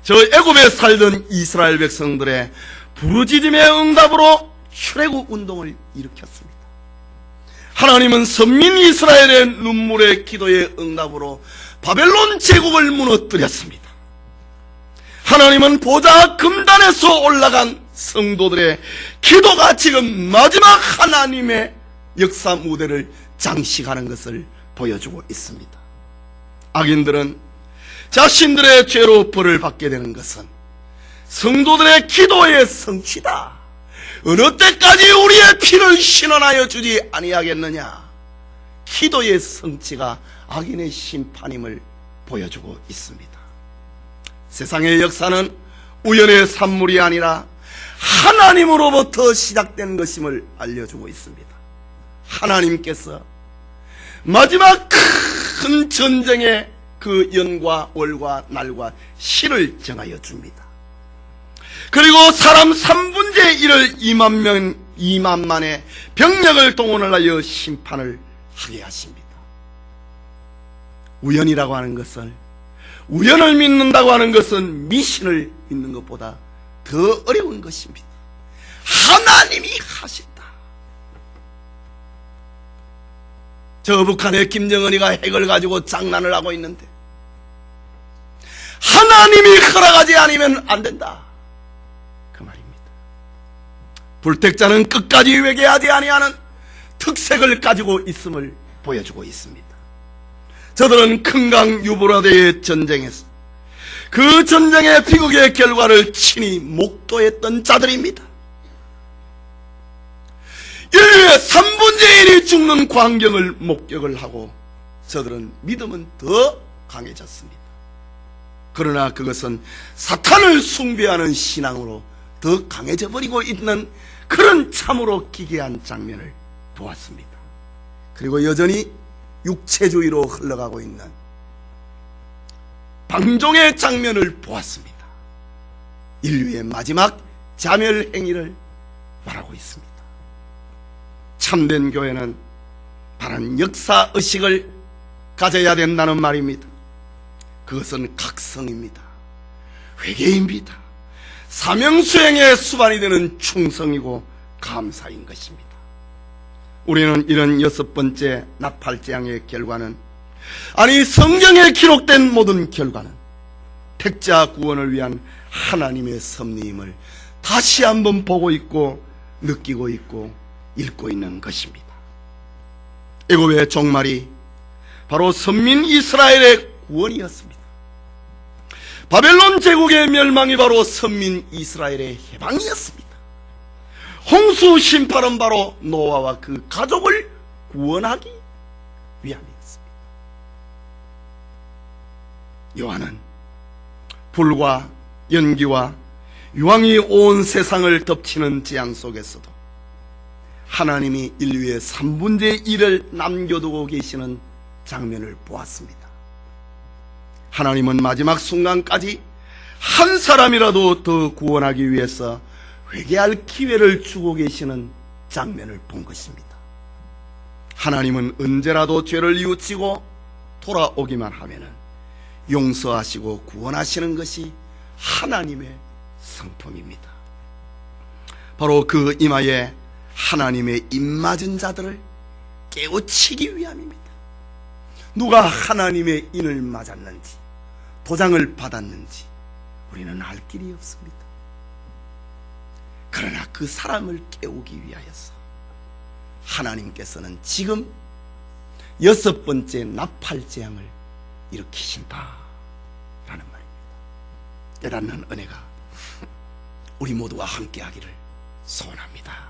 저 애굽에 살던 이스라엘 백성들의 부르짖음의 응답으로 출애굽 운동을 일으켰습니다. 하나님은 선민 이스라엘의 눈물의 기도의 응답으로 바벨론 제국을 무너뜨렸습니다. 하나님은 보좌 금단에서 올라간 성도들의 기도가 지금 마지막 하나님의 역사 무대를 장식하는 것을 보여주고 있습니다. 악인들은 자신들의 죄로 벌을 받게 되는 것은 성도들의 기도의 성취다. 어느 때까지 우리의 피를 신원하여 주지 아니하겠느냐. 기도의 성취가 악인의 심판임을 보여주고 있습니다. 세상의 역사는 우연의 산물이 아니라 하나님으로부터 시작된 것임을 알려주고 있습니다. 하나님께서 마지막 큰 전쟁에 그 연과 월과 날과 시를 정하여 줍니다. 그리고 사람 3분의 1을 2만만의 병력을 동원을 하여 심판을 하게 하십니다. 우연이라고 하는 것은, 우연을 믿는다고 하는 것은 미신을 믿는 것보다 더 어려운 것입니다. 하나님이 하신다. 저 북한의 김정은이가 핵을 가지고 장난을 하고 있는데 하나님이 허락하지 않으면 안 된다, 그 말입니다. 불택자는 끝까지 회개하지 아니하는 특색을 가지고 있음을 보여주고 있습니다. 저들은 큰강 유브라데의 전쟁에서 그 전쟁의 비극의 결과를 친히 목도했던 자들입니다. 인류의 3분의 1이 죽는 광경을 목격을 하고 저들은 믿음은 더 강해졌습니다. 그러나 그것은 사탄을 숭배하는 신앙으로 더 강해져 버리고 있는 그런 참으로 기괴한 장면을 보았습니다. 그리고 여전히 육체주의로 흘러가고 있는 방종의 장면을 보았습니다. 인류의 마지막 자멸 행위를 말하고 있습니다. 참된 교회는 바른 역사의식을 가져야 된다는 말입니다. 그것은 각성입니다. 회개입니다. 사명수행의 수반이 되는 충성이고 감사인 것입니다. 우리는 이런 6번째 나팔재앙의 결과는, 아니 성경에 기록된 모든 결과는 택자 구원을 위한 하나님의 섭리임을 다시 한번 보고 있고 느끼고 있고 읽고 있는 것입니다. 애굽의 종말이 바로 선민 이스라엘의 구원이었습니다. 바벨론 제국의 멸망이 바로 선민 이스라엘의 해방이었습니다. 홍수 심판은 바로 노아와 그 가족을 구원하기 위함이었습니다. 요한은 불과 연기와 유황이 온 세상을 덮치는 재앙 속에서도 하나님이 인류의 3분의 1을 남겨두고 계시는 장면을 보았습니다. 하나님은 마지막 순간까지 한 사람이라도 더 구원하기 위해서 회개할 기회를 주고 계시는 장면을 본 것입니다. 하나님은 언제라도 죄를 뉘우치고 돌아오기만 하면은 용서하시고 구원하시는 것이 하나님의 성품입니다. 바로 그 이마에 하나님의 입맞은 자들을 깨우치기 위함입니다. 누가 하나님의 인을 맞았는지 도장을 받았는지 우리는 알 길이 없습니다. 그러나 그 사람을 깨우기 위하여서 하나님께서는 지금 6번째 나팔재앙을 일으키신다 라는 말입니다. 깨닫는 은혜가 우리 모두와 함께 하기를 소원합니다.